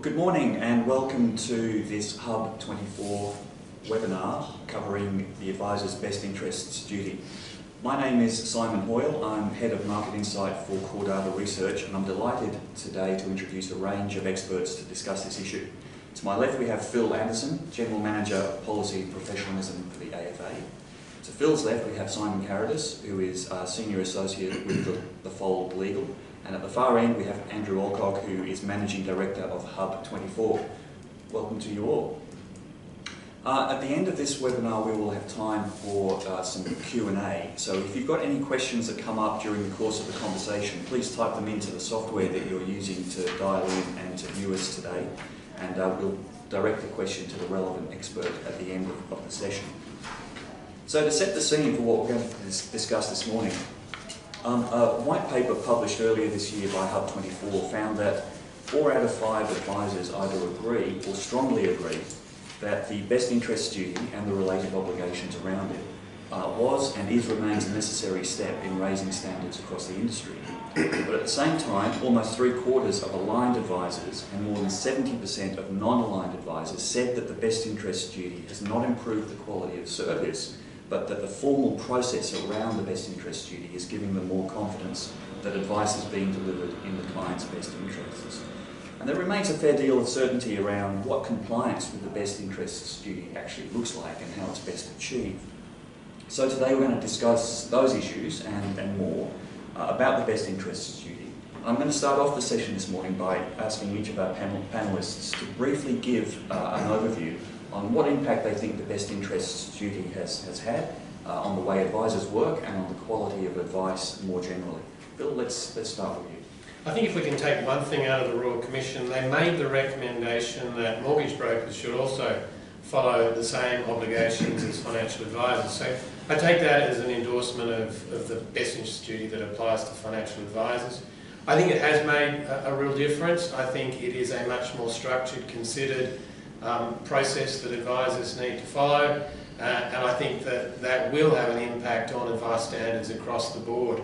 Well, good morning and welcome to this HUB24 webinar covering the advisor's best interests duty. My name is Simon Hoyle. I'm Head of Market Insight for Core Data Research, and I'm delighted today to introduce a range of experts to discuss this issue. To my left we have Phil Anderson, General Manager of Policy and Professionalism for the AFA. To Phil's left we have Simon Carradis, who is Senior Associate with the Fold Legal. And at the far end we have Andrew Alcock, who is Managing Director of HUB24. Welcome to you all. At the end of this webinar we will have time for some Q&A, so if you've got any questions that come up during the course of the conversation, please type them into the software that you're using to dial in and to view us today, and we'll direct the question to the relevant expert at the end of the session. So to set the scene for what we're going to discuss this morning, a white paper published earlier this year by HUB24 found that 4 out of 5 advisors either agree or strongly agree that the best interests duty and the related obligations around it was and remains a necessary step in raising standards across the industry. But at the same time, almost 3/4 of aligned advisors and more than 70% of non-aligned advisors said that the best interests duty has not improved the quality of service, but that the formal process around the best interest duty is giving them more confidence that advice is being delivered in the client's best interests. And there remains a fair deal of certainty around what compliance with the best interests duty actually looks like and how it's best achieved. So today we're going to discuss those issues and more about the best interests duty. I'm going to start off the session this morning by asking each of our panellists to briefly give an overview on what impact they think the best interests duty has had on the way advisors work and on the quality of advice more generally. Bill, let's start with you. I think if we can take one thing out of the Royal Commission, they made the recommendation that mortgage brokers should also follow the same obligations as financial advisors. So I take that as an endorsement of the best interest duty that applies to financial advisors. I think it has made a real difference. I think it is a much more structured, considered process that advisors need to follow, and I think that will have an impact on advice standards across the board.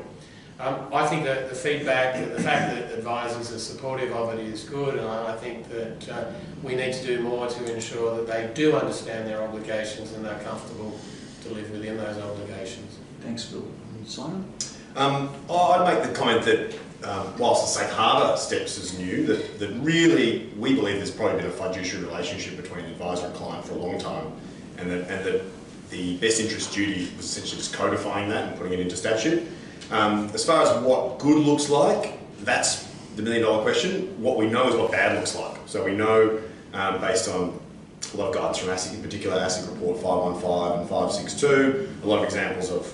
I think that the feedback, the fact that advisors are supportive of it is good, and I think that we need to do more to ensure that they do understand their obligations and they're comfortable to live within those obligations. Thanks, Bill. Simon? I'd make the comment that whilst the safe harbour steps is new, that really we believe there's probably been a fiduciary relationship between advisor and client for a long time, and that the best interest duty was essentially just codifying that and putting it into statute. As far as what good looks like, that's the million-dollar question. What we know is what bad looks like. So we know, based on a lot of guidance from ASIC, in particular ASIC Report 515 and 562, a lot of examples of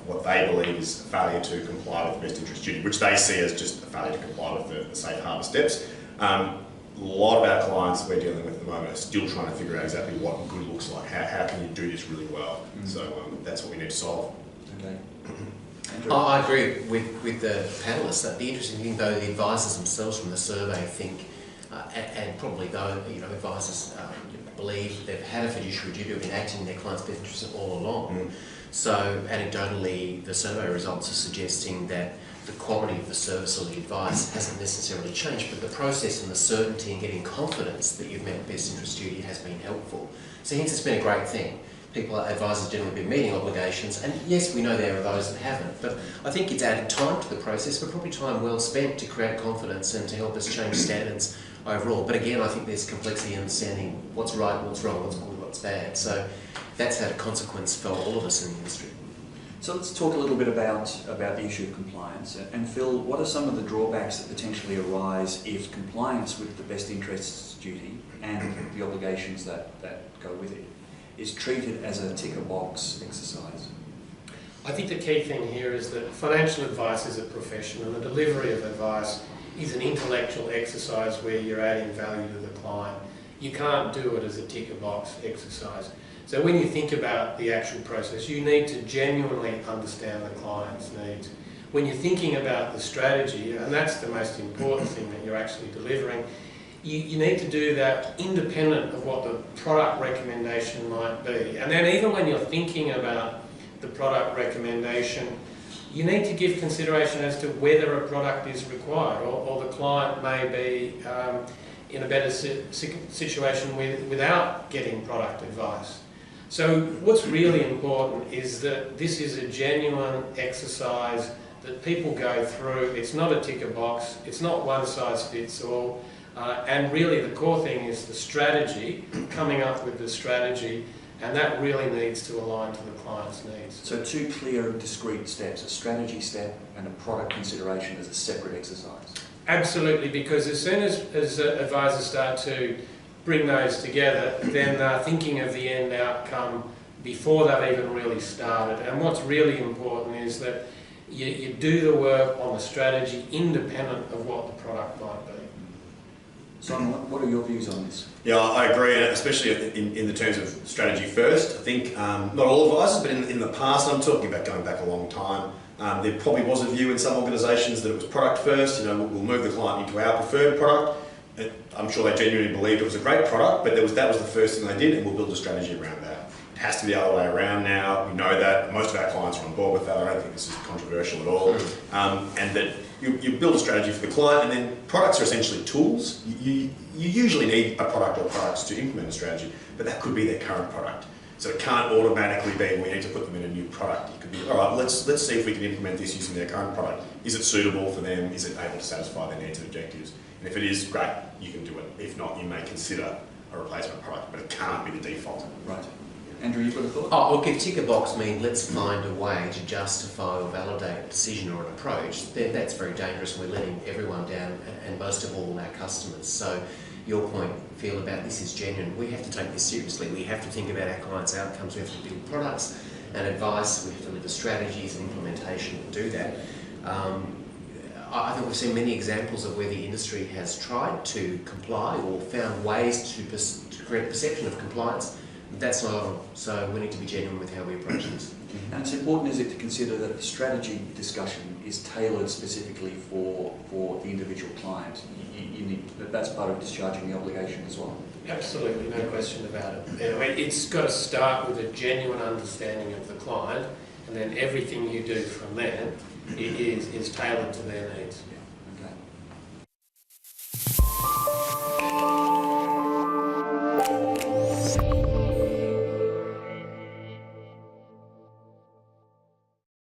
what they believe is a failure to comply with the best interest duty, which they see as just a failure to comply with the safe harbour steps. A lot of our clients we're dealing with at the moment are still trying to figure out exactly what good looks like. How can you do this really well? So that's what we need to solve. Okay. I agree with the panellists. That the interesting thing, though, the advisors themselves from the survey think, and probably though advisors believe they've had a fiduciary duty of enacting their clients' best interests all along. So anecdotally, the survey results are suggesting that the quality of the service or the advice hasn't necessarily changed, but the process and the certainty in getting confidence that you've met best interest duty has been helpful. So hence it's been a great thing. Advisors generally been meeting obligations, and yes, we know there are those that haven't, but I think it's added time to the process, but probably time well spent to create confidence and to help us change standards overall. But again, I think there's complexity in understanding what's right, what's wrong, what's good, what's bad. So that's had a consequence for all of us in the industry. So let's talk a little bit about the issue of compliance. And Phil, what are some of the drawbacks that potentially arise if compliance with the best interests duty and the obligations that go with it is treated as a ticker box exercise? I think the key thing here is that financial advice is a profession, and the delivery of advice is an intellectual exercise where you're adding value to the client. You can't do it as a ticker box exercise. So when you think about the actual process, you need to genuinely understand the client's needs. When you're thinking about the strategy, and that's the most important thing that you're actually delivering, you need to do that independent of what the product recommendation might be. And then even when you're thinking about the product recommendation, you need to give consideration as to whether a product is required, or the client may be in a better situation without getting product advice. So what's really important is that this is a genuine exercise that people go through. It's not a ticker box, it's not one size fits all, and really the core thing is the strategy, coming up with the strategy, and that really needs to align to the client's needs. So two clear and discrete steps, a strategy step and a product consideration as a separate exercise. Absolutely, because as soon as advisors start to bring those together, then they're thinking of the end outcome before they've even really started. And what's really important is that you do the work on the strategy independent of what the product might be. Simon, what are your views on this? Yeah, I agree, and especially in the terms of strategy first. I think not all advisors, but in the past, I'm talking about going back a long time, there probably was a view in some organisations that it was product first. You know, we'll move the client into our preferred product. I'm sure they genuinely believed it was a great product, but that was the first thing they did, and we'll build a strategy around that. It has to be the other way around now. We know that. Most of our clients are on board with that. I don't think this is controversial at all. And that you build a strategy for the client, and then products are essentially tools. You usually need a product or products to implement a strategy, but that could be their current product. So it can't automatically be, we need to put them in a new product. It could be, all right, let's see if we can implement this using their current product. Is it suitable for them? Is it able to satisfy their needs and objectives? And if it is, great, you can do it. If not, you may consider a replacement product, but it can't be the default. Right. Andrew, you've got a thought? Oh, look, if ticker box means let's find a way to justify or validate a decision or an approach, then that's very dangerous. We're letting everyone down, and most of all our customers. So your point, Phil, about this is genuine. We have to take this seriously. We have to think about our clients' outcomes. We have to build products and advice. We have to deliver strategies and implementation to do that. I think we've seen many examples of where the industry has tried to comply or found ways to create a perception of compliance. That's not on, so we need to be genuine with how we approach this. And it's important, is it, to consider that the strategy discussion is tailored specifically for the individual client. That's part of discharging the obligation as well. Absolutely, no question about it. I mean, it's got to start with a genuine understanding of the client, and then everything you do from there is tailored to their needs. Yeah.